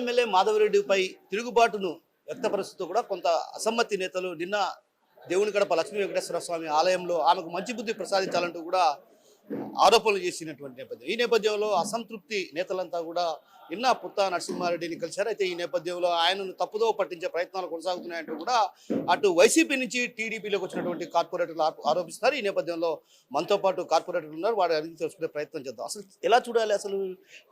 MLA మాధవరెడ్డిపై తిరుగుబాటును వ్యక్తపరుస్తూ కూడా కొంత అసమ్మతి నేతలు నిన్న దేవుని గడప లక్ష్మీ వెంకటేశ్వర స్వామి ఆలయంలో ఆమెకు మంచి బుద్ధి ప్రసాదించాలంటూ కూడా ఆరోపణలు చేసినటువంటి నేపథ్యం. ఈ నేపథ్యంలో అసంతృప్తి నేతలంతా కూడా నిన్న పుత్తా నరసింహారెడ్డిని కలిశారు. అయితే ఈ నేపథ్యంలో ఆయనను తప్పుదో పట్టించే ప్రయత్నాలు కొనసాగుతున్నాయంటూ కూడా అటు వైసీపీ నుంచి టీడీపీలోకి వచ్చినటువంటి కార్పొరేటర్లు ఆరోపిస్తున్నారు. ఈ నేపథ్యంలో మనతో పాటు కార్పొరేటర్లు ఉన్నారు, వాడు అడిగి తెలుసుకునే ప్రయత్నం చేద్దాం. అసలు ఎలా చూడాలి, అసలు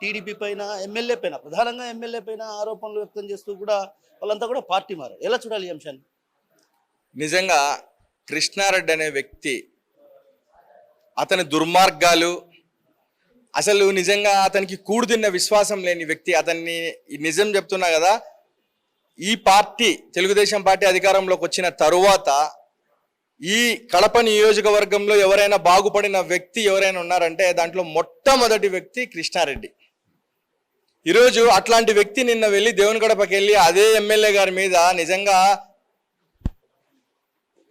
టీడీపీ పైన ఎమ్మెల్యే పైన ప్రధానంగా ఎమ్మెల్యే పైన ఆరోపణలు వ్యక్తం చేస్తూ కూడా వాళ్ళంతా కూడా పార్టీ మారారు. ఎలా చూడాలి ఈ అంశాన్ని? నిజంగా కృష్ణారెడ్డి అనే వ్యక్తి అతని దుర్మార్గాలు, అసలు నిజంగా అతనికి కూడుతున్న విశ్వాసం లేని వ్యక్తి. అతన్ని నిజం చెప్తున్నా కదా, ఈ పార్టీ తెలుగుదేశం పార్టీ అధికారంలోకి వచ్చిన తరువాత ఈ కడప నియోజకవర్గంలో ఎవరైనా బాగుపడిన వ్యక్తి ఎవరైనా ఉన్నారంటే దాంట్లో మొట్టమొదటి వ్యక్తి కృష్ణారెడ్డి. ఈరోజు అట్లాంటి వ్యక్తి నిన్న వెళ్ళి దేవుని గడపకి వెళ్ళి అదే ఎమ్మెల్యే గారి మీద నిజంగా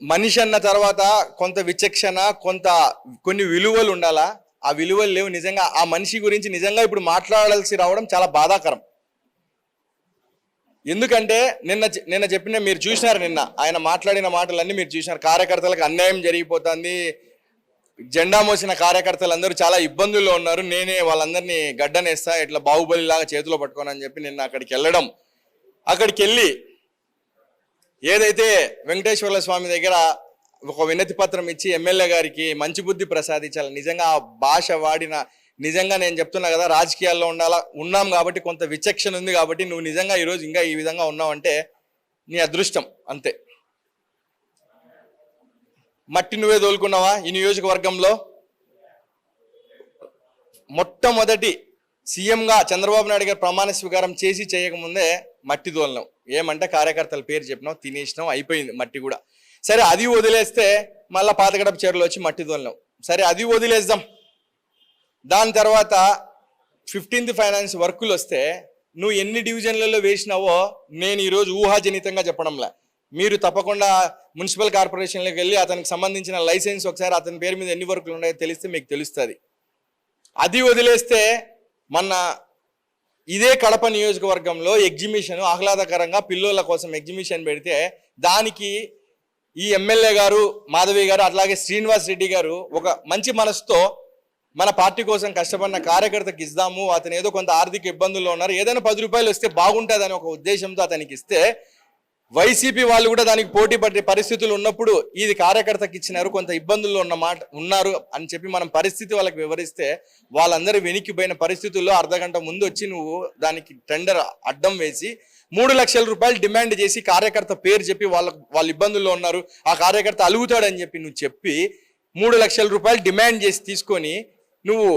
మనిషి అన్న తర్వాత కొంత విచక్షణ, కొన్ని విలువలు ఉండాలా. ఆ విలువలు లేవు. నిజంగా ఆ మనిషి గురించి నిజంగా ఇప్పుడు మాట్లాడాల్సి రావడం చాలా బాధాకరం. ఎందుకంటే నిన్న చెప్పిన మీరు చూసినారు, నిన్న ఆయన మాట్లాడిన మాటలన్నీ మీరు చూసినారు. కార్యకర్తలకు అన్యాయం జరిగిపోతుంది, జెండా మోసిన కార్యకర్తలందరూ చాలా ఇబ్బందుల్లో ఉన్నారు, నేనే వాళ్ళందరినీ గడ్డనేస్తా ఇట్లా బాహుబలి లాగా చేతిలో పట్టుకోనని చెప్పి నిన్న అక్కడికి వెళ్ళడం. అక్కడికి వెళ్ళి ఏదైతే వెంకటేశ్వర స్వామి దగ్గర ఒక వినతి పత్రం ఇచ్చి ఎమ్మెల్యే గారికి మంచి బుద్ధి ప్రసాదించాలి. నిజంగా ఆ భాష వాడిన, నిజంగా నేను చెప్తున్నా కదా, రాజకీయాల్లో ఉన్నాం కాబట్టి కొంత విచక్షణ ఉంది కాబట్టి నువ్వు నిజంగా ఈరోజు ఇంకా ఈ విధంగా ఉన్నావంటే నీ అదృష్టం అంతే. మట్టి నువ్వే తోలుకున్నావా ఈ నియోజకవర్గంలో? మొట్టమొదటి సీఎంగా చంద్రబాబు నాయుడు గారు ప్రమాణ స్వీకారం చేసి చేయకముందే మట్టి తోలినావు. ఏమంటే కార్యకర్తల పేరు చెప్పినావు, తినేసినావు, అయిపోయింది మట్టి కూడా. సరే అది వదిలేస్తే మళ్ళీ పాతగడప చీరలు వచ్చి మట్టి తోలినావు. సరే అది వదిలేద్దాం. దాని తర్వాత 15th ఫైనాన్స్ వర్కులు వస్తే నువ్వు ఎన్ని డివిజన్లలో వేసినావో నేను ఈరోజు ఊహాజనితంగా చెప్పడంలే. మీరు తప్పకుండా మున్సిపల్ కార్పొరేషన్లోకి వెళ్ళి అతనికి సంబంధించిన లైసెన్స్ ఒకసారి అతని పేరు మీద ఎన్ని వర్కులు ఉన్నాయో తెలిస్తే మీకు తెలుస్తుంది. అది వదిలేస్తే మొన్న ఇదే కడప నియోజకవర్గంలో ఎగ్జిబిషన్ ఆహ్లాదకరంగా పిల్లోల కోసం ఎగ్జిబిషన్ పెడితే దానికి ఈ ఎమ్మెల్యే గారు మాధవి గారు అట్లాగే శ్రీనివాస్ రెడ్డి గారు ఒక మంచి మనసుతో మన పార్టీ కోసం కష్టపడిన కార్యకర్తకి ఇద్దాము, అతను ఏదో కొంత ఆర్థిక ఇబ్బందుల్లో ఉన్నారు, ఏదైనా 10 రూపాయలు వస్తే బాగుంటుందని ఒక ఉద్దేశంతో అతనికి ఇస్తే వైసీపీ వాళ్ళు కూడా దానికి పోటీ పడే పరిస్థితులు ఉన్నప్పుడు ఇది కార్యకర్తకి ఇచ్చినారు, కొంత ఇబ్బందుల్లో ఉన్నారు అని చెప్పి మనం పరిస్థితి వాళ్ళకి వివరిస్తే వాళ్ళందరూ వెనక్కిపోయిన పరిస్థితుల్లో అర్ధగంట ముందు వచ్చి నువ్వు దానికి టెండర్ అడ్డం వేసి 3 లక్షల రూపాయలు డిమాండ్ చేసి కార్యకర్త పేరు చెప్పి వాళ్ళ ఇబ్బందుల్లో ఉన్నారు, ఆ కార్యకర్త అలుగుతాడని చెప్పి నువ్వు చెప్పి 3 లక్షల రూపాయలు డిమాండ్ చేసి తీసుకొని నువ్వు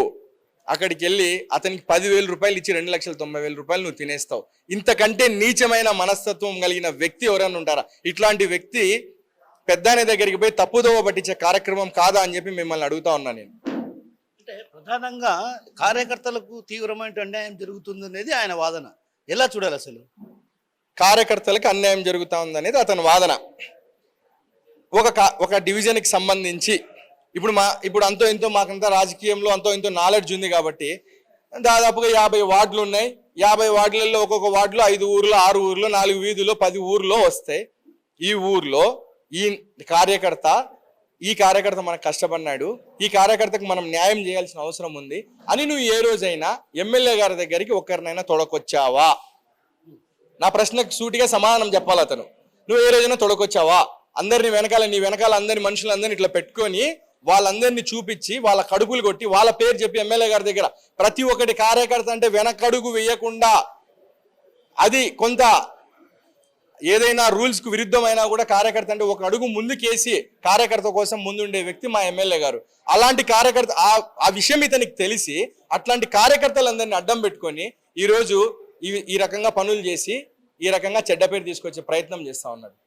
అక్కడికి వెళ్ళి అతనికి 10,000 రూపాయలు ఇచ్చి 2,90,000 రూపాయలు నువ్వు తినేస్తావు. ఇంతకంటే నీచమైన మనస్తత్వం కలిగిన వ్యక్తి ఎవరైనా ఉంటారా? ఇట్లాంటి వ్యక్తి పెద్దాని దగ్గరికి పోయి తప్పుదోవ పట్టించే కార్యక్రమం కాదా అని చెప్పి మిమ్మల్ని అడుగుతా ఉన్నా నేను. అంటే ప్రధానంగా కార్యకర్తలకు తీవ్రమైన అన్యాయం జరుగుతుంది అనేది ఆయన వాదన. ఎలా చూడాలి అసలు? కార్యకర్తలకు అన్యాయం జరుగుతా ఉందనేది అతని వాదన. ఒక డివిజన్కి సంబంధించి ఇప్పుడు అంతో ఇంతో మాకంతా రాజకీయంలో అంతో ఇంతో నాలెడ్జ్ ఉంది కాబట్టి దాదాపుగా 50 వార్డులు ఉన్నాయి. 50 వార్డులలో ఒక్కొక్క వార్డులో 5 ఊర్లు, 6 ఊర్లు, 4 వీధులు, 10 ఊర్లో వస్తాయి. ఈ ఊర్లో ఈ కార్యకర్త మనకు కష్టపడినాడు, ఈ కార్యకర్తకు మనం న్యాయం చేయాల్సిన అవసరం ఉంది అని నువ్వు ఏ రోజైనా ఎమ్మెల్యే గారి దగ్గరికి ఒక్కరినైనా తొడకొచ్చావా? నా ప్రశ్నకు సూటిగా సమాధానం చెప్పాలి అతను. నువ్వు ఏ రోజైనా తొడకొచ్చావా? నీ వెనకాల అందరి మనుషులందరినీ ఇట్లా పెట్టుకొని వాళ్ళందరినీ చూపించి వాళ్ళ కడుపులు కొట్టి వాళ్ళ పేరు చెప్పి ఎమ్మెల్యే గారి దగ్గర ప్రతి ఒక్కటి కార్యకర్త అంటే వెనకడుగు వేయకుండా, అది కొంత ఏదైనా రూల్స్ కు విరుద్ధమైనా కూడా కార్యకర్త అంటే ఒక అడుగు ముందుకేసి కార్యకర్త కోసం ముందుండే వ్యక్తి మా ఎమ్మెల్యే గారు. అలాంటి కార్యకర్త ఆ విషయం ఇతనికి తెలిసి అట్లాంటి కార్యకర్తలందరినీ అడ్డం పెట్టుకొని ఈరోజు ఈ రకంగా పనులు చేసి ఈ రకంగా చెడ్డ పేరు తీసుకొచ్చే ప్రయత్నం చేస్తా ఉన్నాడు.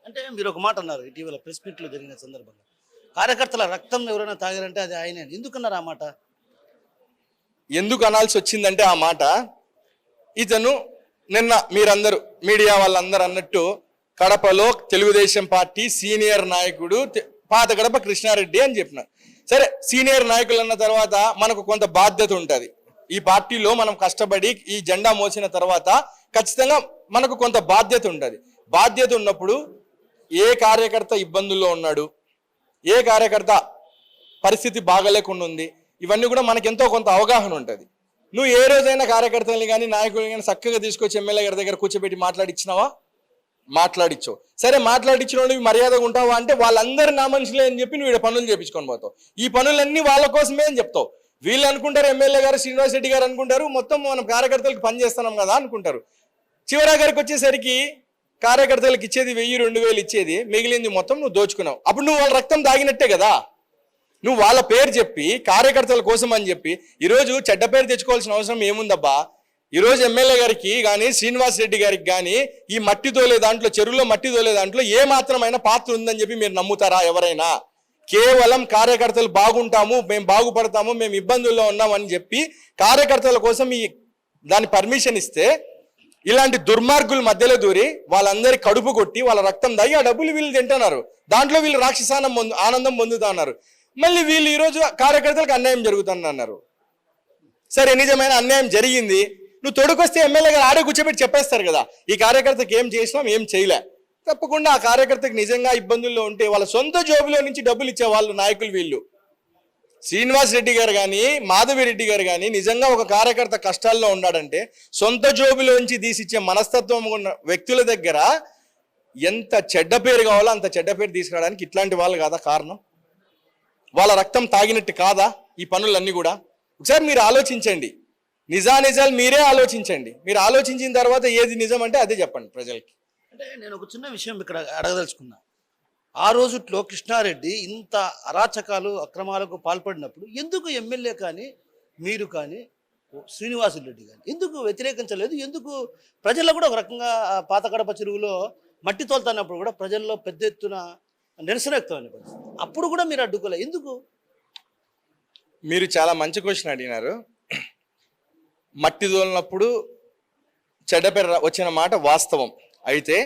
అంటే మీరు ఒక మాట అన్నారు ఇటీవల ప్రెస్ మీట్లో జరిగిన సందర్భంగా, కార్యకర్తల రక్తం ఎవరైనా తాగారంటే అది ఆయనే. ఎందుకన్నారు ఆ మాట? ఎందుకు అనాల్సి వచ్చిందంటే ఆ మాట, ఇతను నిన్న మీరందరూ మీడియా వాళ్ళందరూ అన్నట్టు కడపలో తెలుగుదేశం పార్టీ సీనియర్ నాయకుడు పాతగడప కృష్ణారెడ్డి అని చెప్పినారు. సరే, సీనియర్ నాయకులు అన్న తర్వాత మనకు కొంత బాధ్యత ఉంటుంది. ఈ పార్టీలో మనం కష్టపడి ఈ జెండా మోసిన తర్వాత ఖచ్చితంగా మనకు కొంత బాధ్యత ఉంటుంది. బాధ్యత ఉన్నప్పుడు ఏ కార్యకర్త ఇబ్బందుల్లో ఉన్నాడు, ఏ కార్యకర్త పరిస్థితి బాగలేకుండా ఉంది, ఇవన్నీ కూడా మనకి ఎంతో కొంత అవగాహన ఉంటుంది. నువ్వు ఏ రోజైనా కార్యకర్తల్ని కానీ నాయకుల్ని కానీ చక్కగా తీసుకొచ్చి ఎమ్మెల్యే గారి దగ్గర కూర్చోబెట్టి మాట్లాడిచ్చినావా? మాట్లాడిచ్చావు. సరే, మాట్లాడించిన నువ్వు మర్యాదగా ఉంటావా అంటే వాళ్ళందరూ నా మనుషులే అని చెప్పి నువ్వు పనులు చేపించుకొని పోతావు. ఈ పనులన్నీ వాళ్ళ కోసమే అని చెప్తావు. వీళ్ళు అనుకుంటారు, ఎమ్మెల్యే గారు శ్రీనివాస్ రెడ్డి గారు అనుకుంటారు, మొత్తం మనం కార్యకర్తలకు పని చేస్తున్నాం కదా అనుకుంటారు. చివరాఖరికి వచ్చేసరికి కార్యకర్తలకు ఇచ్చేది 1000-2000 ఇచ్చేది, మిగిలింది మొత్తం నువ్వు దోచుకున్నావు. అప్పుడు నువ్వు వాళ్ళ రక్తం దాగినట్టే కదా. నువ్వు వాళ్ళ పేరు చెప్పి కార్యకర్తల కోసం అని చెప్పి ఈరోజు చెడ్డ పేరు తెచ్చుకోవాల్సిన అవసరం ఏముందబ్బా? ఈరోజు ఎమ్మెల్యే గారికి కానీ శ్రీనివాస్ రెడ్డి గారికి కానీ ఈ మట్టి తోలే దాంట్లో, చెరువులో మట్టి తోలే దాంట్లో ఏ మాత్రమైన పాత్ర ఉందని చెప్పి మీరు నమ్ముతారా ఎవరైనా? కేవలం కార్యకర్తలు బాగుంటాము, మేము బాగుపడతాము, మేము ఇబ్బందుల్లో ఉన్నామని చెప్పి కార్యకర్తల కోసం దాని పర్మిషన్ ఇస్తే ఇలాంటి దుర్మార్గుల మధ్యలో దూరి వాళ్ళందరి కడుపు కొట్టి వాళ్ళ రక్తం దాగి ఆ డబ్బులు వీళ్ళు తింటున్నారు. దాంట్లో వీళ్ళు ఆనందం పొందుతా ఉన్నారు. మళ్ళీ వీళ్ళు ఈరోజు కార్యకర్తలకు అన్యాయం జరుగుతుంది అన్నారు. సరే, నిజమైన అన్యాయం జరిగింది, నువ్వు తొడుకొస్తే ఎమ్మెల్యే గారు ఆడే కూర్చోబెట్టి చెప్పేస్తారు కదా, ఈ కార్యకర్తకి ఏం చేసినాం, ఏం చేయలే. తప్పకుండా ఆ కార్యకర్తకి నిజంగా ఇబ్బందుల్లో ఉంటే వాళ్ళ సొంత జోబులో నుంచి డబ్బులు ఇచ్చే వాళ్ళు నాయకులు వీళ్ళు. శ్రీనివాస్ రెడ్డి గారు కానీ మాధవిరెడ్డి గారు కానీ నిజంగా ఒక కార్యకర్త కష్టాల్లో ఉన్నాడంటే సొంత జోబులోంచి తీసిచ్చే మనస్తత్వం ఉన్న వ్యక్తుల దగ్గర ఎంత చెడ్డ పేరు కావాలో అంత చెడ్డ పేరు తీసుకురావడానికి ఇట్లాంటి వాళ్ళు కాదా కారణం? వాళ్ళ రక్తం తాగినట్టు కాదా ఈ పనులన్నీ కూడా? ఒకసారి మీరు ఆలోచించండి, నిజానిజాలు మీరే ఆలోచించండి. మీరు ఆలోచించిన తర్వాత ఏది నిజం అంటే అదే చెప్పండి ప్రజలకి. అంటే నేను ఒక చిన్న విషయం ఇక్కడ అడగదలుచుకున్నా. ఆ రోజుట్లో కృష్ణారెడ్డి ఇంత అరాచకాలు అక్రమాలకు పాల్పడినప్పుడు ఎందుకు ఎమ్మెల్యే కానీ మీరు కానీ శ్రీనివాసులు కానీ ఎందుకు వ్యతిరేకించలేదు? ఎందుకు ప్రజల్లో కూడా ఒక రకంగా పాత కడప చెరువులో మట్టి తోలుతున్నప్పుడు కూడా ప్రజల్లో పెద్ద ఎత్తున నిరసన వ్యక్తమైన పరిస్థితి, అప్పుడు కూడా మీరు అడ్డుకోలే ఎందుకు? మీరు చాలా మంచి క్వశ్చన్ అడిగినారు. మట్టి తోలినప్పుడు చెడ్డ పేరు వచ్చిన మాట వాస్తవం. అయితే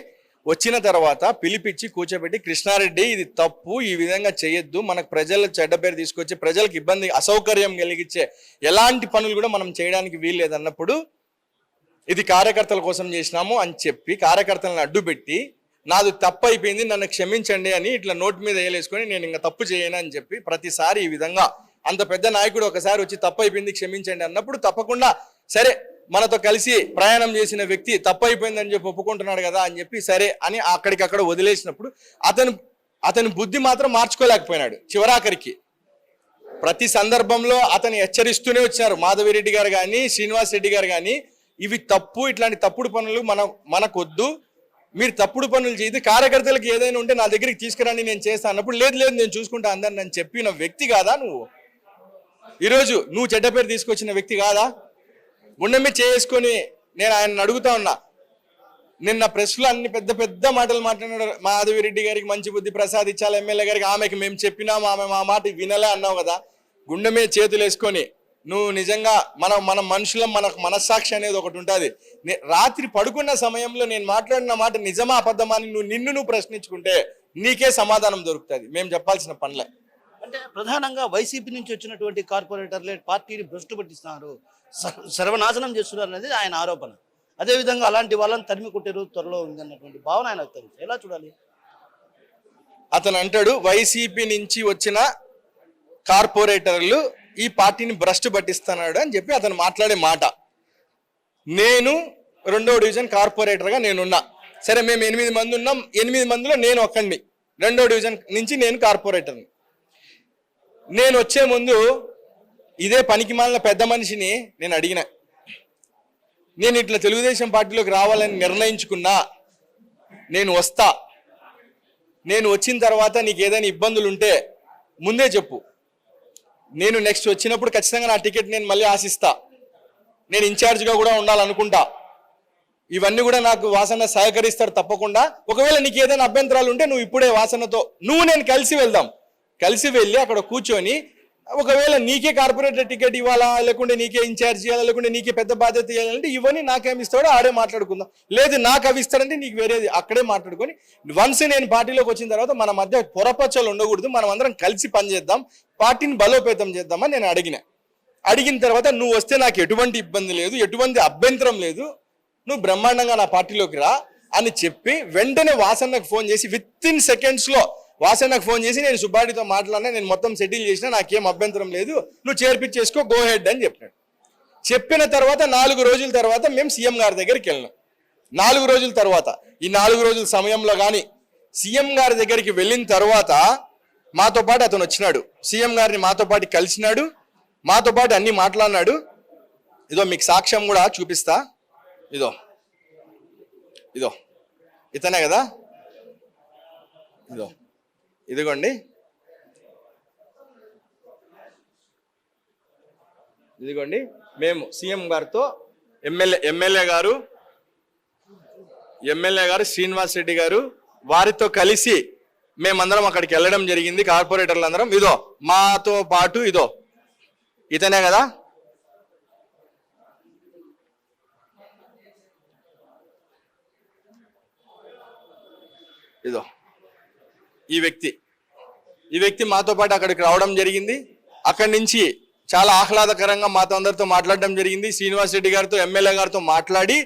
వచ్చిన తర్వాత పిలిపించి కూర్చోబెట్టి కృష్ణారెడ్డి ఇది తప్పు, ఈ విధంగా చేయొద్దు, మనకు ప్రజల చెడ్డ పేరు తీసుకొచ్చి ప్రజలకు ఇబ్బంది అసౌకర్యం కలిగించే ఎలాంటి పనులు కూడా మనం చేయడానికి వీల్లేదన్నప్పుడు ఇది కార్యకర్తల కోసం చేసినాము అని చెప్పి కార్యకర్తలను అడ్డుపెట్టి నాది తప్పు అయిపోయింది నన్ను క్షమించండి అని ఇట్లా నోటి మీద వేలేసుకొని నేను ఇంకా తప్పు చేయను అని చెప్పి ప్రతిసారి ఈ విధంగా అంత పెద్ద నాయకుడు ఒకసారి వచ్చి తప్పు అయిపోయింది క్షమించండి అన్నప్పుడు తప్పకుండా సరే మనతో కలిసి ప్రయాణం చేసిన వ్యక్తి తప్పు అయిపోయిందని చెప్పి ఒప్పుకుంటున్నాడు కదా అని చెప్పి సరే అని అక్కడికక్కడ వదిలేసినప్పుడు అతని బుద్ధి మాత్రం మార్చుకోలేకపోయినాడు. చివరాఖరికి ప్రతి సందర్భంలో అతను హెచ్చరిస్తూనే వచ్చారు మాధవిరెడ్డి గారు కానీ శ్రీనివాస్ రెడ్డి గారు కానీ, ఇవి తప్పు, ఇట్లాంటి తప్పుడు పనులు మనకొద్దు, మీరు తప్పుడు పనులు చేయదు, కార్యకర్తలకు ఏదైనా ఉంటే నా దగ్గరికి తీసుకురండి నేను చేస్తాను అన్నప్పుడు లేదు లేదు నేను చూసుకుంటా అందరిని అని చెప్పిన వ్యక్తి కాదా నువ్వు? ఈరోజు నువ్వు చెడ్డ పేరు తీసుకొచ్చిన వ్యక్తి కాదా? గుండె చేసుకొని నేను ఆయన అడుగుతా ఉన్నా. నిన్న ప్రెస్లో అన్ని పెద్ద పెద్ద మాటలు మాట్లాడారు. మాధవిరెడ్డి గారికి మంచి బుద్ధి ప్రసాదించాలి ఎమ్మెల్యే గారికి, ఆమెకి మేము చెప్పినాము, ఆమె మా మాట వినలే అన్నావు కదా. గుండె మీద చేతులు వేసుకొని నువ్వు నిజంగా మన మనుషులం, మనకు మనస్సాక్షి అనేది ఒకటి ఉంటుంది. రాత్రి పడుకున్న సమయంలో నేను మాట్లాడిన మాట నిజమా అబద్ధమా అని నువ్వు ప్రశ్నించుకుంటే నీకే సమాధానం దొరుకుతుంది. మేము చెప్పాల్సిన పనులే. అంటే ప్రధానంగా వైసీపీ నుంచి వచ్చినటువంటి కార్పొరేటర్లే పార్టీని భ్రష్టు పట్టిస్తున్నారు, సర్వనాశనం చేస్తున్నారు అనేది ఆయన ఆరోపణ. అదేవిధంగా అలాంటి వాళ్ళని తరిమి కొట్టే రోజు త్వరలో ఉందన్నటువంటి భావన ఆయన తెలుసు. ఎలా చూడాలి? అతను అంటాడు వైసీపీ నుంచి వచ్చిన కార్పొరేటర్లు ఈ పార్టీని భ్రష్టు పట్టిస్తున్నాడు అని చెప్పి అతను మాట్లాడే మాట. నేను 2వ డివిజన్ కార్పొరేటర్గా నేనున్నా. సరే, మేము 8 మంది ఉన్నాం, 8 మందిలో నేను ఒక్కడిని 2వ డివిజన్ నుంచి నేను కార్పొరేటర్ని. నేను వచ్చే ముందు ఇదే పనికి మాలిన పెద్ద మనిషిని నేను అడిగిన, నేను ఇట్లా తెలుగుదేశం పార్టీలోకి రావాలని నిర్ణయించుకున్నా, నేను వస్తా, నేను వచ్చిన తర్వాత నీకు ఏదైనా ఇబ్బందులు ఉంటే ముందే చెప్పు, నేను నెక్స్ట్ వచ్చినప్పుడు ఖచ్చితంగా నా టికెట్ నేను మళ్ళీ ఆశిస్తా, నేను ఇన్ఛార్జ్గా కూడా ఉండాలనుకుంటా, ఇవన్నీ కూడా నాకు వాసన సహకరిస్తాడు తప్పకుండా. ఒకవేళ నీకు ఏదైనా అభ్యంతరాలు ఉంటే నువ్వు ఇప్పుడే వాసనతో నేను కలిసి వెళ్దాం, కలిసి వెళ్ళి అక్కడ కూర్చొని ఒకవేళ నీకే కార్పొరేటర్ టికెట్ ఇవ్వాలా, లేకుంటే నీకే ఇన్ఛార్జ్ ఇవ్వాలా, లేకుంటే నీకే పెద్ద బాధ్యత ఇవ్వాలంటే ఇవన్నీ నాకేమి ఇస్తాడో ఆడే మాట్లాడుకుందాం, లేదు నాకు అవి ఇస్తాడంటే నీకు వేరేది అక్కడే మాట్లాడుకొని వన్స్ నేను పార్టీలోకి వచ్చిన తర్వాత మన మధ్య పొరపచ్చలు ఉండకూడదు, మనం అందరం కలిసి పనిచేద్దాం, పార్టీని బలోపేతం చేద్దామని నేను అడిగిన తర్వాత నువ్వు వస్తే నాకు ఎటువంటి ఇబ్బంది లేదు, ఎటువంటి అభ్యంతరం లేదు, నువ్వు బ్రహ్మాండంగా నా పార్టీలోకి రా అని చెప్పి వెంటనే వాసన్నకు ఫోన్ చేసి విత్ ఇన్ సెకండ్స్లో వాసన్నకు ఫోన్ చేసి నేను సుబ్బారెడ్డితో మాట్లాడినా, నేను మొత్తం సెటిల్ చేసినా, నాకేం అభ్యంతరం లేదు, నువ్వు చేర్పించేసుకో, గో హెడ్ అని చెప్పినాడు. చెప్పిన తర్వాత 4 రోజుల తర్వాత మేము సీఎం గారి దగ్గరికి వెళ్ళినాం. 4 రోజుల తర్వాత, ఈ 4 రోజుల సమయంలో కానీ సీఎం గారి దగ్గరికి వెళ్ళిన తర్వాత మాతో పాటు అతను వచ్చినాడు, సీఎం గారిని మాతో పాటు కలిసినాడు, మాతో పాటు అన్ని మాట్లాడినాడు. ఇదో మీకు సాక్ష్యం కూడా చూపిస్తా. ఇదో ఇదో ఇతనే కదా, ఇదిగోండి, ఇదిగోండి. మేము సీఎం గారితో ఎమ్మెల్యే గారు శ్రీనివాస్ రెడ్డి గారు వారితో కలిసి మేమందరం అక్కడికి వెళ్ళడం జరిగింది, కార్పొరేటర్లు అందరం. ఇదో మాతో పాటు ఇతనే కదా, ఈ వ్యక్తి మాతో పాటు అక్కడికి రావడం జరిగింది. అక్కడి నుంచి చాలా ఆహ్లాదకరంగా మాతో అందరితో మాట్లాడడం జరిగింది. శ్రీనివాస్ రెడ్డి గారితో, ఎమ్మెల్యే గారితో మాట్లాడి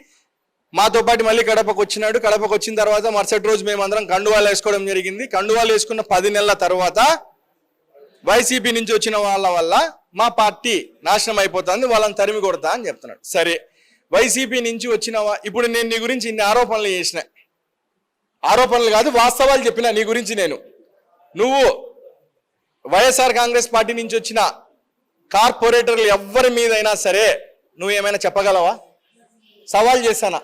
మాతో పాటు మళ్ళీ కడపకు వచ్చినాడు. కడపకు వచ్చిన తర్వాత మరుసటి రోజు మేమందరం కండువాలు వేసుకోవడం జరిగింది. కండువాలు వేసుకున్న 10 నెలల తర్వాత వైసీపీ నుంచి వచ్చిన వాళ్ళ వల్ల మా పార్టీ నాశనం అయిపోతుంది, వాళ్ళని తరిమి కొడతా అని చెప్తున్నాడు. సరే, వైసీపీ నుంచి వచ్చిన ఇప్పుడు నేను నీ గురించి ఇన్ని ఆరోపణలు చేసిన, ఆరోపణలు కాదు వాస్తవాలు చెప్పిన నీ గురించి నేను. నువ్వు వైఎస్ఆర్ కాంగ్రెస్ పార్టీ నుంచి వచ్చిన కార్పొరేటర్లు ఎవరి మీదైనా సరే నువ్వు ఏమైనా చెప్పగలవా? సవాల్ చేశానా?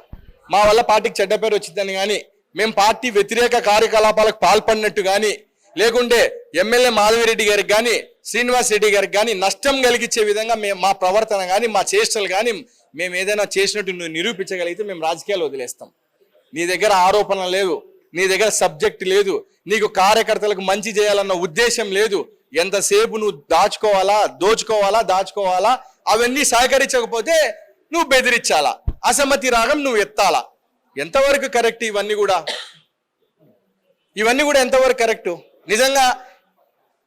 మా వల్ల పార్టీకి చెడ్డ పేరు వచ్చిందని కానీ, మేము పార్టీ వ్యతిరేక కార్యకలాపాలకు పాల్పడినట్టు కానీ, లేకుంటే ఎమ్మెల్యే మాధవిరెడ్డి గారికి కానీ, శ్రీనివాస్ రెడ్డి గారికి కానీ నష్టం కలిగించే విధంగా మా ప్రవర్తన కానీ, మా చేష్టలు కానీ మేము ఏదైనా చేసినట్టు నువ్వు నిరూపించగలిగితే మేము రాజకీయాలు వదిలేస్తాం. నీ దగ్గర ఆరోపణ లేదు, నీ దగ్గర సబ్జెక్ట్ లేదు, నీకు కార్యకర్తలకు మంచి చేయాలన్న ఉద్దేశం లేదు. ఎంతసేపు నువ్వు దాచుకోవాలా, అవన్నీ సహకరించకపోతే నువ్వు బెదిరించాలా, అసమ్మతి రాగం నువ్వు ఎత్తాలా. ఎంతవరకు కరెక్ట్ ఇవన్నీ కూడా ఎంతవరకు కరెక్ట్? నిజంగా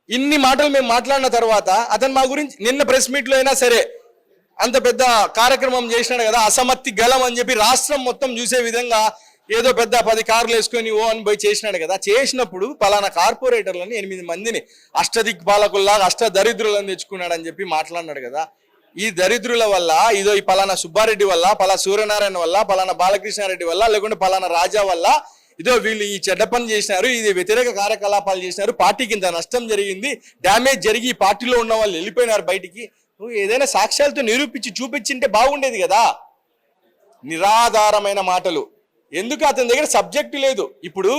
ఇన్ని మాటలు మేము మాట్లాడిన తర్వాత అతను మా గురించి నిన్న ప్రెస్ మీట్లో అయినా సరే అంత పెద్ద కార్యక్రమం చేసినాడు కదా, అసమ్మతి గలం అని చెప్పి రాష్ట్రం మొత్తం చూసే విధంగా ఏదో పెద్ద 10 కార్లు వేసుకొని అని పోయి చేసినాడు కదా. చేసినప్పుడు పలానా కార్పొరేటర్లని 8 మందిని అష్టదిక్పాలకుల్లాగా అష్టదరిద్రులను తెచ్చుకున్నాడని చెప్పి మాట్లాడినాడు కదా. ఈ దరిద్రుల వల్ల ఈ పలానా సుబ్బారెడ్డి వల్ల, పలానా సూర్యనారాయణ వల్ల, పలానా బాలకృష్ణారెడ్డి వల్ల, లేకుంటే పలానా రాజా వల్ల వీళ్ళు ఈ చెడ్డ పని చేసినారు, ఇది వ్యతిరేక కార్యకలాపాలు చేసినారు, పార్టీకి ఇంత నష్టం జరిగింది, డ్యామేజ్ జరిగి పార్టీలో ఉన్న వాళ్ళు వెళ్ళిపోయినారు బయటికి. నువ్వు ఏదైనా సాక్ష్యాలతో నిరూపించి చూపించింటే బాగుండేది కదా. నిరాధారమైన మాటలు ఎందుకు? అతని దగ్గర సబ్జెక్టు లేదు. ఇప్పుడు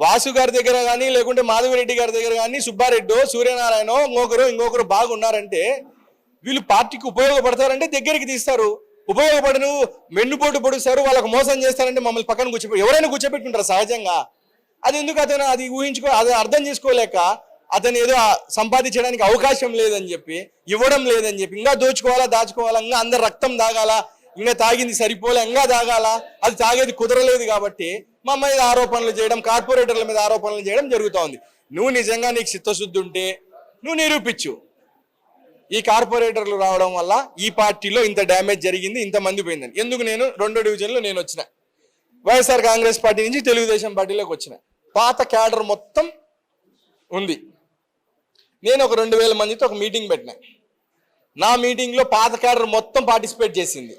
వాసు గారి దగ్గర కానీ, లేకుంటే మాధవిరెడ్డి గారి దగ్గర కానీ, సుబ్బారెడ్డో, సూర్యనారాయణ, ఇంకొకరు బాగున్నారంటే వీళ్ళు పార్టీకి ఉపయోగపడతారంటే దగ్గరికి తీస్తారు. ఉపయోగపడను వెన్నుపోటు పొడుస్తారు, వాళ్ళకు మోసం చేస్తారంటే మమ్మల్ని పక్కన ఎవరైనా కూర్చోబెట్టుకుంటారు సహజంగా. అది ఎందుకు అతను అది అది అర్థం చేసుకోలేక అతను ఏదో సంపాదించడానికి అవకాశం లేదని చెప్పి, ఇవ్వడం లేదని చెప్పి, ఇంకా దాచుకోవాలా, ఇంకా అందరు రక్తం తాగాల, ఇంకా తాగింది సరిపోలే, ఇంకా తాగాల, అది తాగేది కుదరలేదు కాబట్టి మా మీద ఆరోపణలు చేయడం, కార్పొరేటర్ల మీద ఆరోపణలు చేయడం జరుగుతూ ఉంది. నువ్వు నిజంగా నీకు చిత్తశుద్ధి ఉంటే నువ్వు నిరూపించు. ఈ కార్పొరేటర్లు రావడం వల్ల ఈ పార్టీలో ఇంత డ్యామేజ్ జరిగింది, ఇంతమంది పోయిందని. ఎందుకు? నేను 2వ డివిజన్లో నేను వచ్చిన, వైఎస్ఆర్ కాంగ్రెస్ పార్టీ నుంచి తెలుగుదేశం పార్టీలోకి వచ్చిన, పాత క్యాడర్ మొత్తం ఉంది. నేను ఒక 2000 మందితో ఒక మీటింగ్ పెట్టినా. నా మీటింగ్లో పాత క్యాడర్ మొత్తం పార్టిసిపేట్ చేసింది,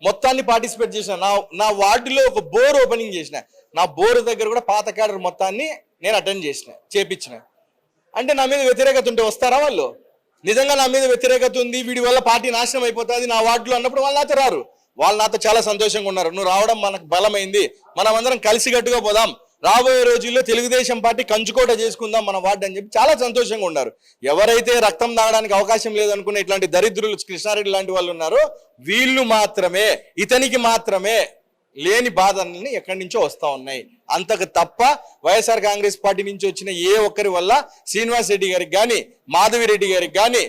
మొత్తాన్ని పార్టిసిపేట్ చేసిన. నా వార్డులో ఒక బోర్ ఓపెనింగ్ చేసిన, నా బోర్ దగ్గర కూడా పాత క్యాడర్ మొత్తాన్ని నేను అటెండ్ చేపించిన. అంటే నా మీద వ్యతిరేకత ఉంటే వస్తారా వాళ్ళు? నిజంగా నా మీద వ్యతిరేకత ఉంది, వీడి వల్ల పార్టీ నాశనం అయిపోతుంది నా వార్డులో అన్నప్పుడు వాళ్ళు నాతో రారు. వాళ్ళు నాతో చాలా సంతోషంగా ఉన్నారు. నువ్వు రావడం మనకు బలమైంది, మనం అందరం కలిసికట్టుగా పోదాం, రాబోయే రోజుల్లో తెలుగుదేశం పార్టీ కంచుకోట చేసుకుందాం మన వార్డు అని చెప్పి చాలా సంతోషంగా ఉన్నారు. ఎవరైతే రక్తం తాగడానికి అవకాశం లేదనుకున్న ఇట్లాంటి దరిద్రులు కృష్ణారెడ్డి లాంటి వాళ్ళు ఉన్నారో వీళ్ళు మాత్రమే, ఇతనికి మాత్రమే లేని బాధల్ని ఎక్కడి నుంచో వస్తూ ఉన్నాయి. అంతకు తప్ప వైఎస్ఆర్ కాంగ్రెస్ పార్టీ నుంచి వచ్చిన ఏ ఒక్కరి వల్ల శ్రీనివాస్ రెడ్డి గారికి కానీ, మాధవిరెడ్డి గారికి కానీ,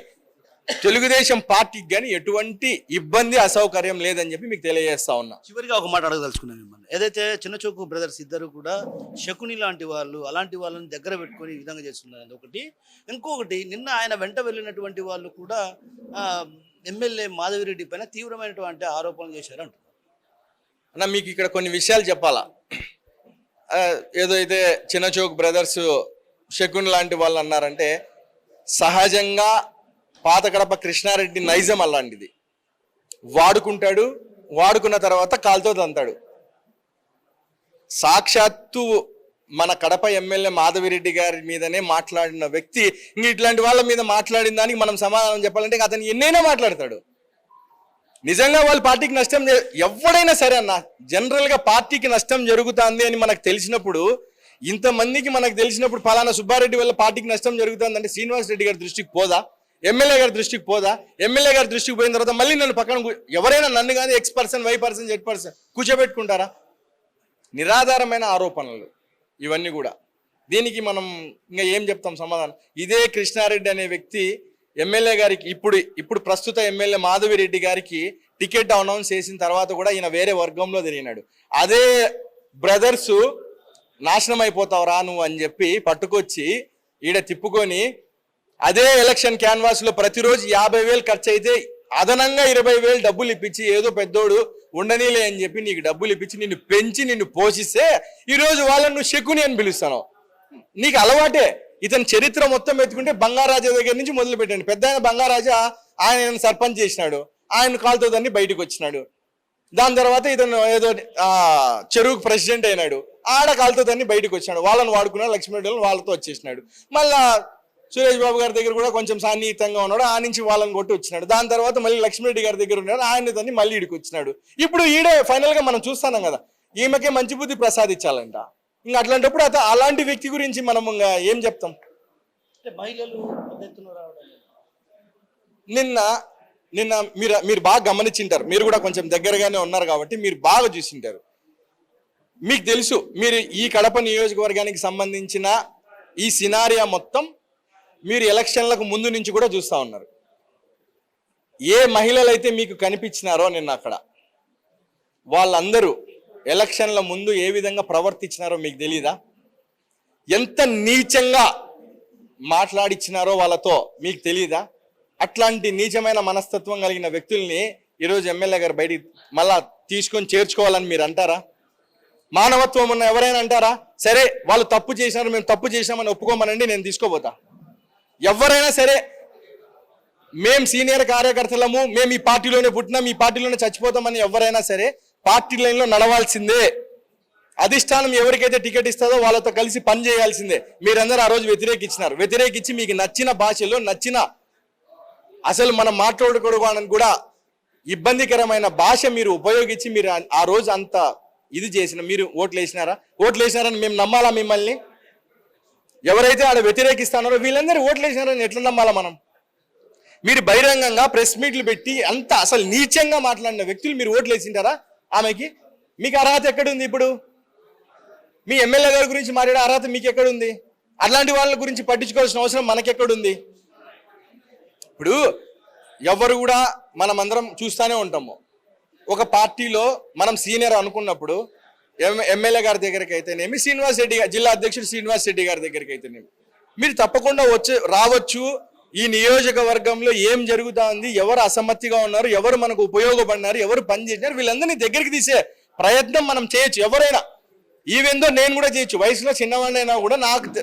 తెలుగుదేశం పార్టీకి కానీ ఎటువంటి ఇబ్బంది, అసౌకర్యం లేదని చెప్పి మీకు తెలియజేస్తా ఉన్నా. చివరిగా ఒక మాట అడగదలుచుకున్నాను మిమ్మల్ని. ఏదైతే చిన్నచూకు బ్రదర్స్ ఇద్దరు కూడా శకుని లాంటి వాళ్ళు, అలాంటి వాళ్ళని దగ్గర పెట్టుకొని ఈ విధంగా చేస్తున్నారు ఒకటి. ఇంకొకటి, నిన్న ఆయన వెంట వెళ్ళినటువంటి వాళ్ళు కూడా ఎమ్మెల్యే మాధవిరెడ్డి పైన తీవ్రమైనటువంటి ఆరోపణలు చేశారు అంటున్నారు. అన్న మీకు ఇక్కడ కొన్ని విషయాలు చెప్పాలా. ఏదో అయితే చిన్నచోక్ బ్రదర్స్ శకున్ లాంటి వాళ్ళు అన్నారంటే సహజంగా పాత కడప కృష్ణారెడ్డి నైజం అలాంటిది. వాడుకుంటాడు, వాడుకున్న తర్వాత కాలుతో తంతాడు. సాక్షాత్తు మన కడప ఎమ్మెల్యే మాధవిరెడ్డి గారి మీదనే మాట్లాడిన వ్యక్తి ఇంక ఇట్లాంటి వాళ్ళ మీద మాట్లాడిన దానికి మనం సమాధానం చెప్పాలంటే అతను ఎన్నైనా మాట్లాడతాడు. నిజంగా వాళ్ళ పార్టీకి నష్టం ఎవడైనా సరే అన్న, జనరల్గా పార్టీకి నష్టం జరుగుతుంది అని మనకు తెలిసినప్పుడు, ఇంతమందికి మనకు తెలిసినప్పుడు పలానా సుబ్బారెడ్డి వల్ల పార్టీకి నష్టం జరుగుతుంది అంటే శ్రీనివాస్ రెడ్డి గారి దృష్టికి పోదా? ఎమ్మెల్యే గారి దృష్టికి పోదా? ఎమ్మెల్యే గారి దృష్టికి పోయిన తర్వాత మళ్ళీ నన్ను పక్కన ఎవరైనా నన్ను కానీ X%, Y%, Z% కూర్చోబెట్టుకుంటారా? నిరాధారమైన ఆరోపణలు ఇవన్నీ కూడా. దీనికి మనం ఇంకా ఏం చెప్తాం సమాధానం? ఇదే కృష్ణారెడ్డి అనే వ్యక్తి ఎమ్మెల్యే గారికి ఇప్పుడు ప్రస్తుత ఎమ్మెల్యే మాధవిరెడ్డి గారికి టికెట్ అనౌన్స్ చేసిన తర్వాత కూడా ఈయన వేరే వర్గంలో తిరిగినాడు. అదే బ్రదర్స్ నాశనం అయిపోతావురా నువ్వు అని చెప్పి పట్టుకొచ్చి ఈడ తిప్పుకొని అదే ఎలక్షన్ క్యాన్వాస్ లో ప్రతిరోజు 50,000 ఖర్చు అయితే అదనంగా 20,000 డబ్బులు ఇప్పించి ఏదో పెద్దోడు ఉండనీలే అని చెప్పి నీకు డబ్బులు ఇప్పించి నిన్ను పెంచి నిన్ను పోషిస్తే ఈరోజు వాళ్ళని నువ్వు శకుని అని పిలుస్తాను. నీకు అలవాటే. ఇతని చరిత్ర మొత్తం ఎత్తుకుంటే బంగారాజా దగ్గర నుంచి మొదలు పెట్టండి. పెద్ద ఆయన బంగారాజా ఆయన సర్పంచ్ చేసినాడు, ఆయన కాలుతో దాన్ని బయటకు వచ్చినాడు. దాని తర్వాత ఇతను ఏదో చెరువుకు ప్రెసిడెంట్ అయినాడు, ఆడ కాలుతో దాన్ని బయటకు వచ్చినాడు. వాళ్ళని వాడుకున్నాడు, లక్ష్మీరెడ్డి వాళ్ళతో వచ్చేసినాడు. మళ్ళా సురేష్ బాబు గారి దగ్గర కూడా కొంచెం సాన్నిహితంగా ఉన్నాడు, ఆ నుంచి వాళ్ళని కొట్టి వచ్చినాడు. దాని తర్వాత మళ్ళీ లక్ష్మీరెడ్డి గారి దగ్గర ఉన్నాడు, ఆయన దాన్ని మళ్ళీ ఇడికి వచ్చినాడు. ఇప్పుడు ఈడే ఫైనల్ గా మనం చూస్తున్నాం కదా, ఈమెకే మంచి బుద్ధి ప్రసాదించాలంట. ఇంకా అట్లాంటప్పుడు అలాంటి వ్యక్తి గురించి మనం ఇంకా ఏం చెప్తాం? మహిళలు పెద్ద ఎత్తున రావడం నిన్న మీరు బాగా గమనించింటారు, మీరు కూడా కొంచెం దగ్గరగానే ఉన్నారు కాబట్టి మీరు బాగా చూసింటారు. మీకు తెలుసు, మీరు ఈ కడప నియోజకవర్గానికి సంబంధించిన ఈ సినారియా మొత్తం మీరు ఎలక్షన్లకు ముందు నుంచి కూడా చూస్తూ ఉన్నారు. ఏ మహిళలు అయితే మీకు కనిపించినారో నిన్న అక్కడ, వాళ్ళందరూ ఎలక్షన్ల ముందు ఏ విధంగా ప్రవర్తించినారో మీకు తెలీదా? ఎంత నీచంగా మాట్లాడిచ్చినారో వాళ్ళతో మీకు తెలీదా? అట్లాంటి నీచమైన మనస్తత్వం కలిగిన వ్యక్తుల్ని ఈరోజు ఎమ్మెల్యే గారు బయటికి మళ్ళా తీసుకొని చేర్చుకోవాలని మీరు అంటారా? మానవత్వం ఉన్న ఎవరైనా అంటారా? సరే వాళ్ళు తప్పు చేసినారు, మేము తప్పు చేసినామని ఒప్పుకోమనండి, నేను తీసుకోపోతా. ఎవరైనా సరే మేము సీనియర్ కార్యకర్తలము, మేము ఈ పార్టీలోనే పుట్టినాం, ఈ పార్టీలోనే చచ్చిపోతామని ఎవరైనా సరే పార్టీ లైన్లో నడవాల్సిందే. అధిష్టానం ఎవరికైతే టికెట్ ఇస్తుందో వాళ్ళతో కలిసి పని చేయాల్సిందే. మీరందరూ ఆ రోజు వ్యతిరేకించినారు. వ్యతిరేకించి మీకు నచ్చిన భాషలో నచ్చిన అసలు మనం మాట్లాడుకోవడానికి కూడా ఇబ్బందికరమైన భాష మీరు ఉపయోగించి మీరు ఆ రోజు అంత ఇది చేసిన మీరు ఓట్లు వేసినారని మేము నమ్మాలా మిమ్మల్ని? ఎవరైతే ఆడ వ్యతిరేకిస్తున్నారో వీళ్ళందరూ ఓట్లు వేసినారని ఎట్లా నమ్మాలా మనం? మీరు బహిరంగంగా ప్రెస్ మీట్లు పెట్టి అంత అసలు నీచంగా మాట్లాడిన వ్యక్తులు మీరు ఓట్లు వేసింటారా ఆమెకి? మీకు అర్హత ఎక్కడుంది? ఇప్పుడు మీ ఎమ్మెల్యే గారి గురించి మాట్లాడే అర్హత మీకు ఎక్కడుంది? అలాంటి వాళ్ళ గురించి పట్టించుకోవాల్సిన అవసరం మనకెక్కడుంది? ఇప్పుడు ఎవరు కూడా మనమందరం చూస్తూనే ఉంటాము. ఒక పార్టీలో మనం సీనియర్ అనుకున్నప్పుడు ఎమ్మెల్యే గారి దగ్గరికి అయితేనేమి, శ్రీనివాస్ రెడ్డి జిల్లా అధ్యక్షుడు శ్రీనివాస్ రెడ్డి గారి దగ్గరికి అయితేనేమి మీరు తప్పకుండా రావచ్చు. ఈ నియోజకవర్గంలో ఏం జరుగుతా ఉంది, ఎవరు అసమ్మతిగా ఉన్నారు, ఎవరు మనకు ఉపయోగపడినారు, ఎవరు పని చేసినారు, వీళ్ళందరినీ దగ్గరికి తీసే ప్రయత్నం మనం చేయొచ్చు. ఎవరైనా ఈవెందో నేను కూడా చేయొచ్చు. వయసులో చిన్నవాడినైనా కూడా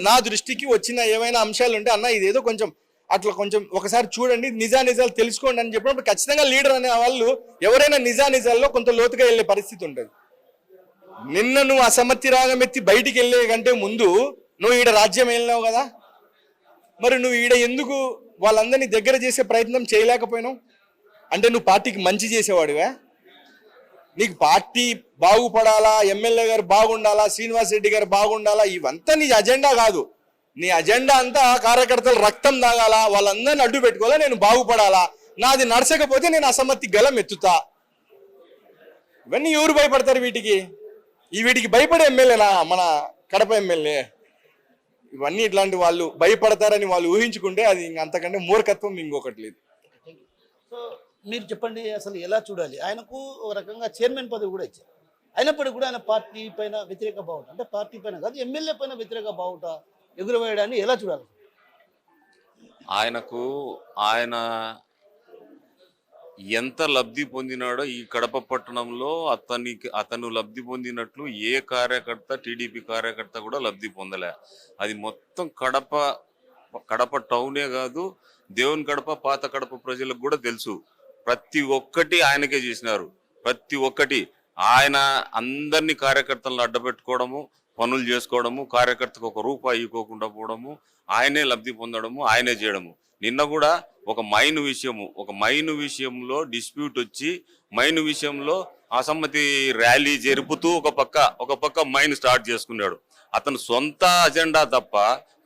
నా దృష్టికి వచ్చిన ఏమైనా అంశాలు ఉంటే అన్న ఇదేదో కొంచెం అట్లా కొంచెం ఒకసారి చూడండి, నిజాలు తెలుసుకోండి అని చెప్పినప్పుడు ఖచ్చితంగా లీడర్ అనే వాళ్ళు ఎవరైనా నిజాల్లో కొంత లోతుగా వెళ్ళే పరిస్థితి ఉంటుంది. నిన్న నువ్వు అసమ్మతి రాగం ఎత్తి బయటికి వెళ్ళే కంటే ముందు నువ్వు ఈడ రాజ్యం వెళ్ళినావు కదా, మరి నువ్వు ఈడ ఎందుకు వాళ్ళందరినీ దగ్గర చేసే ప్రయత్నం చేయలేకపోయినావు? అంటే నువ్వు పార్టీకి మంచి చేసేవాడువా? నీకు పార్టీ బాగుపడాలా, ఎమ్మెల్యే గారు బాగుండాలా, శ్రీనివాస్ రెడ్డి గారు బాగుండాలా, ఇవంతా నీ అజెండా కాదు. నీ అజెండా అంతా కార్యకర్తలు రక్తం తాగాల, వాళ్ళందరినీ అడ్డు పెట్టుకోవాలా, నేను బాగుపడాలా, నాది నడచకపోతే నేను అసమ్మతి గలం ఎత్తుతా. ఇవన్నీ ఎవరు భయపడతారు వీటికి? వీటికి భయపడే ఎమ్మెల్యేనా మన కడప ఎమ్మెల్యే? ఇవన్నీ ఇట్లాంటి వాళ్ళు భయపడతారని వాళ్ళు ఊహించుకుంటే అది అంతకంటే మూర్ఖత్వం ఇంకొకటి లేదు. సో మీరు చెప్పండి, అసలు ఎలా చూడాలి? ఆయనకు ఒక రకంగా చైర్మన్ పదవి కూడా ఇచ్చారు, అయినప్పటికీ కూడా ఆయన పార్టీ పైన వ్యతిరేక బావుట, అంటే పార్టీ పైన కాదు ఎమ్మెల్యే పైన వ్యతిరేక బావుట ఎగురవేయడాన్ని ఎలా చూడాలి? ఆయన ఎంత లబ్ధి పొందినాడో ఈ కడప పట్టణంలో అతను లబ్ధి పొందినట్లు ఏ కార్యకర్త, టీడీపీ కార్యకర్త కూడా లబ్ధి పొందలే. అది మొత్తం కడప టౌనే కాదు, దేవుని కడప, పాత కడప ప్రజలకు కూడా తెలుసు. ప్రతి ఒక్కటి ఆయనకే చేసినారు. ప్రతి ఒక్కటి ఆయన అందరినీ కార్యకర్తలను అడ్డపెట్టుకోవడము, పనులు చేసుకోవడము, కార్యకర్తకు ఒక రూపాయి ఇవ్వకుండా పోవడము, ఆయనే లబ్ధి పొందడము, ఆయనే చేయడము. నిన్న కూడా ఒక మైను విషయంలో డిస్ప్యూట్ వచ్చి, మైను విషయంలో అసమ్మతి ర్యాలీ జరుపుతూ ఒక పక్క మైన్ స్టార్ట్ చేసుకున్నాడు. అతను సొంత అజెండా తప్ప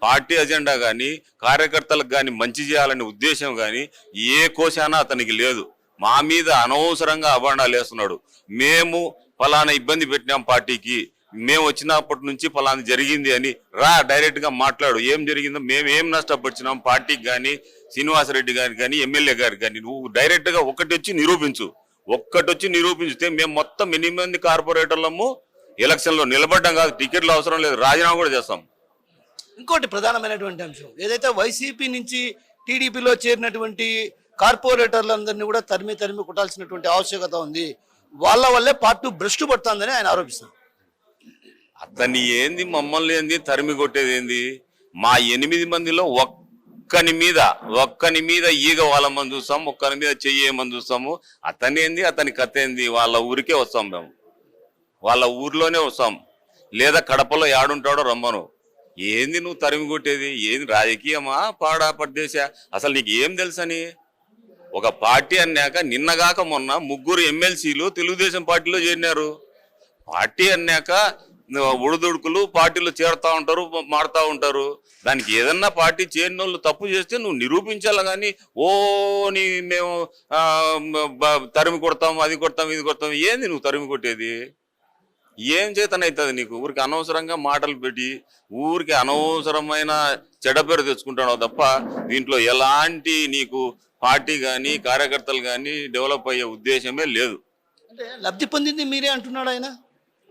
పార్టీ అజెండా కానీ, కార్యకర్తలకు కానీ మంచి చేయాలనే ఉద్దేశం కానీ ఏ కోశానా అతనికి లేదు. మా మీద అనవసరంగా అభాండాలు వేస్తున్నాడు. మేము ఫలానా ఇబ్బంది పెట్టినాం పార్టీకి, మేము వచ్చినప్పటి నుంచి ఫలానా జరిగింది అని డైరెక్ట్ గా మాట్లాడు. ఏం జరిగిందో, మేము ఏం నష్టపరిచినాం పార్టీకి కానీ, శ్రీనివాసరెడ్డి గారికి కానీ, ఎమ్మెల్యే గారికి కానీ, నువ్వు డైరెక్ట్ గా ఒక్కటి వచ్చి నిరూపించితే మేము మొత్తం 8 మంది కార్పొరేటర్లము ఎలక్షన్ లో నిలబడ్డం కాదు, టికెట్లు అవసరం లేదు, రాజీనామా కూడా చేస్తాం. ఇంకోటి ప్రధానమైనటువంటి అంశం ఏదైతే వైసీపీ నుంచి టీడీపీలో చేరినటువంటి కార్పొరేటర్లందరినీ కూడా తరిమి కొట్టాల్సినటువంటి ఆవశ్యకత ఉంది. వాళ్ళ వల్లే పార్టీ భ్రష్టు పడుతుందని ఆయన ఆరోపిస్తారు. అతన్ని ఏంది, మమ్మల్ని ఏంది తరిమి కొట్టేది ఏంది? మా 8 మందిలో ఒక్కని మీద ఈగ వాళ్ళమని చూస్తాం, ఒక్కని మీద చెయ్యేమని చూస్తాము. అతని ఏంది, అతని కథ ఏంది? వాళ్ళ ఊరికే వస్తాం, మేము వాళ్ళ ఊర్లోనే వస్తాం, లేదా కడపలో యాడుంటాడో రమ్మను. ఏంది నువ్వు తరిమి కొట్టేది? ఏంది రాజకీయమా, పాడా పడ్డేశా? అసలు నీకు ఏం తెలుసని? ఒక పార్టీ అన్నాక నిన్నగాక మొన్న 3 ఎమ్మెల్సీలు తెలుగుదేశం పార్టీలో చేరినారు. పార్టీ అన్నాక ఉడుదుడుకులు పార్టీలో చేరుతా ఉంటారు, మారుతా ఉంటారు. దానికి ఏదన్నా పార్టీ చేరిన వాళ్ళు తప్పు చేస్తే నువ్వు నిరూపించాలి. కానీ మేము తరిమి కొడతాం, అది కొడతాం, ఇది కొడతాం. ఏంది నువ్వు తరిమి కొట్టేది? ఏం చేతనవుతుంది నీకు? ఊరికి అనవసరంగా మాటలు పెట్టి ఊరికి అనవసరమైన చెడ్డ పేరు తెచ్చుకుంటావు తప్ప దీంట్లో ఎలాంటి నీకు పార్టీ కానీ, కార్యకర్తలు కానీ డెవలప్ అయ్యే ఉద్దేశమే లేదు. అంటే లబ్ధి పొందింది మీరే అంటున్నాడు ఆయన.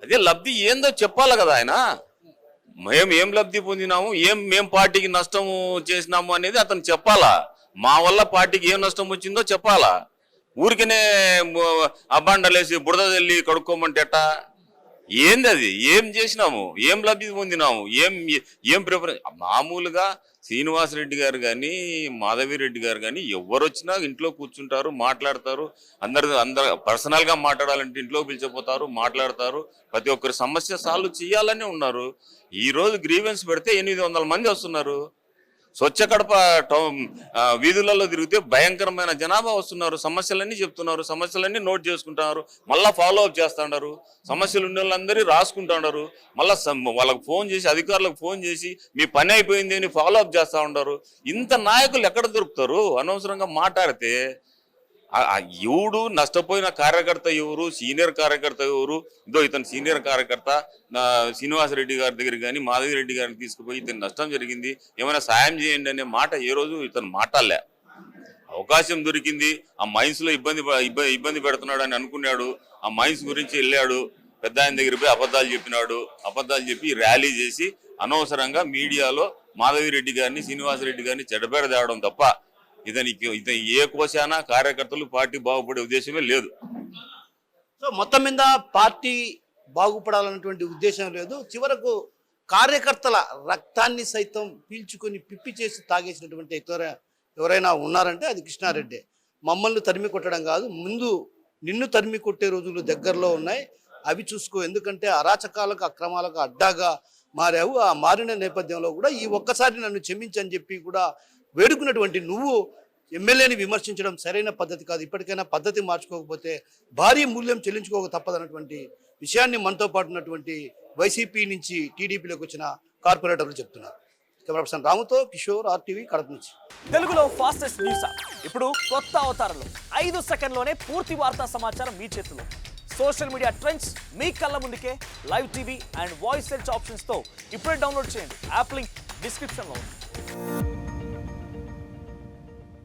అదే లబ్ధి ఏందో చెప్పాలి కదా ఆయన. ఏం లబ్ధి పొందినాము, మేం పార్టీకి నష్టం చేసినాము అనేది అతను చెప్పాలా. మా వల్ల పార్టీకి ఏం నష్టం వచ్చిందో చెప్పాలా. ఊరికనే అబ్బాండలేసి బురద వెళ్ళి కడుక్కోమంటే ఎట్టా? ఏంది అది? ఏం చేసినాము, ఏం లబ్ధి పొందినాము, ఏం ప్రిఫరెన్స్? మామూలుగా శ్రీనివాసరెడ్డి గారు కానీ, మాధవిరెడ్డి గారు కానీ ఎవరు వచ్చినా ఇంట్లో కూర్చుంటారు, మాట్లాడతారు. అందరు పర్సనల్ గా మాట్లాడాలంటే ఇంట్లో పిలిచిపోతారు, మాట్లాడతారు. ప్రతి ఒక్కరి సమస్య సాల్వ్ చేయాలని ఉన్నారు. ఈ రోజు గ్రీవెన్స్ పెడితే 800 మంది వస్తున్నారు. స్వచ్ఛ కడప వీధులలో తిరిగితే భయంకరమైన జనాభా వస్తున్నారు. సమస్యలన్నీ చెప్తున్నారు, సమస్యలన్నీ నోట్ చేసుకుంటున్నారు, మళ్ళీ ఫాలో అప్ చేస్తున్నారు. సమస్యలు ఉన్న వాళ్ళందరూ రాసుకుంటున్నారు. మళ్ళీ వాళ్ళకి ఫోన్ చేసి, అధికారులకు ఫోన్ చేసి మీ పని అయిపోయింది అని ఫాలో అప్ చేస్తూ ఉంటారు. ఇంత నాయకులు ఎక్కడ దొరుకుతారు? అనవసరంగా మాట్లాడితే ఎవడు నష్టపోయిన కార్యకర్త ఎవరు, సీనియర్ కార్యకర్త ఎవరు? ఇతను సీనియర్ కార్యకర్త శ్రీనివాసరెడ్డి గారి దగ్గర కానీ, మాధవిరెడ్డి గారిని తీసుకుపోయి ఇతను నష్టం జరిగింది, ఏమైనా సాయం చేయండి అనే మాట ఏ రోజు ఇతను మాట్లాడలే. అవకాశం దొరికింది, ఆ మైన్స్ లో ఇబ్బంది పెడుతున్నాడు అని అనుకున్నాడు. ఆ మైన్స్ గురించి వెళ్ళాడు, పెద్ద ఆయన దగ్గర పోయి అబద్ధాలు చెప్పి ర్యాలీ చేసి అనవసరంగా మీడియాలో మాధవిరెడ్డి గారిని, శ్రీనివాసరెడ్డి గారిని చెడ్డపేడ తేవడం తప్ప ఇతని ఏ కోశానా కార్యకర్తలు పార్టీ బాగుపడే ఉద్దేశమే లేదు. సో మొత్తం మీద పార్టీ బాగుపడాలన్నటువంటి ఉద్దేశం లేదు. చివరకు కార్యకర్తల రక్తాన్ని సైతం పీల్చుకొని పిప్పి చేసి తాగేసినటువంటి ఎవరైనా ఉన్నారంటే అది కృష్ణారెడ్డి. మమ్మల్ని తరిమి కొట్టడం కాదు, ముందు నిన్ను తరిమి కొట్టే రోజులు దగ్గరలో ఉన్నాయి, అవి చూసుకో. ఎందుకంటే అరాచకాలకు, అక్రమాలకు అడ్డాగా మారావు. ఆ మారిన నేపథ్యంలో కూడా ఈ ఒక్కసారి నన్ను క్షమించని చెప్పి కూడా వేడుకున్నటువంటి నువ్వు ఎమ్మెల్యేని విమర్శించడం సరైన పద్ధతి కాదు. ఇప్పటికైనా పద్ధతి మార్చుకోకపోతే భారీ మూల్యం చెల్లించుకోక తప్పదన్నటువంటి విషయాన్ని మనతో పాటు ఉన్నటువంటి వైసీపీ నుంచి టీడీపీలోకి వచ్చిన కార్పొరేటర్లు చెప్తున్నారు. కెమెరా పర్సన్ రాముతో కిషోర్, RTV, కడప నుంచి. తెలుగులో ఫాస్టెస్ట్ న్యూస్ ఇప్పుడు కొత్త అవతారంలో 5 సెకండ్లోనే పూర్తి వార్తా సమాచారం మీ చేతిలో. సోషల్ మీడియా ట్రెండ్స్ మీ కళ్ళ ముందుకే live TV and voice search ఆప్షన్స్తో ఇప్పుడే డౌన్లోడ్ చేయండి. యాప్ లింక్ డిస్క్రిప్షన్లో ఉంది.